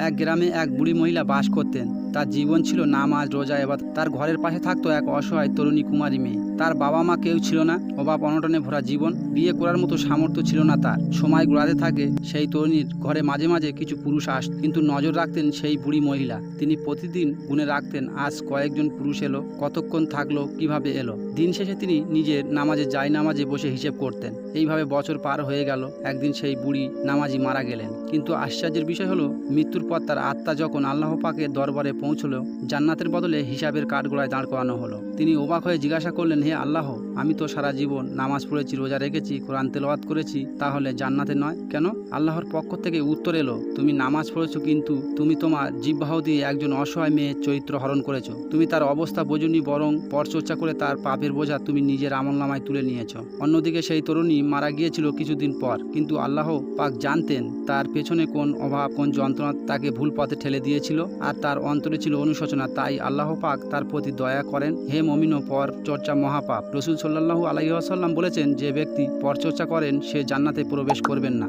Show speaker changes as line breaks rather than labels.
এক গ্রামে এক বুড়ি মহিলা বাস করতেন। তার জীবন ছিল নামাজ রোজা এবার তার ঘরের পাশে থাকতো এক অসহায় তরুণী কুমারী মেয়ে। তার বাবা মা কেউ ছিল না, অভাব অনটনে ভরা জীবন, বিয়ে করার মতো সামর্থ্য ছিল না তার। সময় গড়াতে থাকে, সেই তরুণীর ঘরে মাঝে মাঝে কিছু পুরুষ আসত, কিন্তু নজর রাখতেন সেই বুড়ি মহিলা। তিনি প্রতিদিন গুনে রাখতেন আজ কয়েকজন পুরুষ এলো, কতক্ষণ থাকলো, কিভাবে এলো। দিন শেষে তিনি নিজের নামাজে বসে হিসেব করতেন। এইভাবে বছর পার হয়ে গেল। একদিন সেই বুড়ি নামাজি মারা গেলেন, কিন্তু আশ্চর্যের বিষয় হলো মৃত্যুর পর তার আত্মা যখন আল্লাহ পাকের দরবারে পৌঁছলো, জান্নাতের বদলে হিসাবের কাঠগড়ায় দাঁড় করানো হলো। তিনি অবাক হয়ে জিজ্ঞাসা করলেন, হে আল্লাহ, আমি তো সারা জীবন নামাজ পড়েছি, রোজা রেখেছি, কোরআন তেলাওয়াত করেছি, তাহলে জান্নাতে নয় কেন? আল্লাহর পক্ষ থেকে উত্তর এলো, তুমি নামাজ পড়েছো, কিন্তু তুমি তোমার জিহ্বা দিয়ে একজন অসহায় মেয়ের চরিত্র হরণ করেছো। তুমি তার অবস্থা বোঝনি, বরং পরচর্চা করে তার পাপের বোঝা তুমি নিজের আমলনামায় তুলে নিয়েছো। অন্যদিকে সেই তরুণী মারা গিয়েছিল কিছুদিন পর, কিন্তু আল্লাহ পাক জানতেন তার পেছনে কোন অভাব, কোন যন্ত্রণা তাকে ভুল পথে ঠেলে দিয়েছিল, আর তার অন্তরে ছিল অনুশোচনা। তাই আল্লাহ পাক তার প্রতি দয়া করেন। হে মুমিন, পরচর্চা মহাপাপ। রাসূল সাল্লাল্লাহু আলাইহি ওয়াসাল্লাম বলেছেন, যে ব্যক্তি পরচর্চা করেন সে জান্নাতে প্রবেশ করবেন না।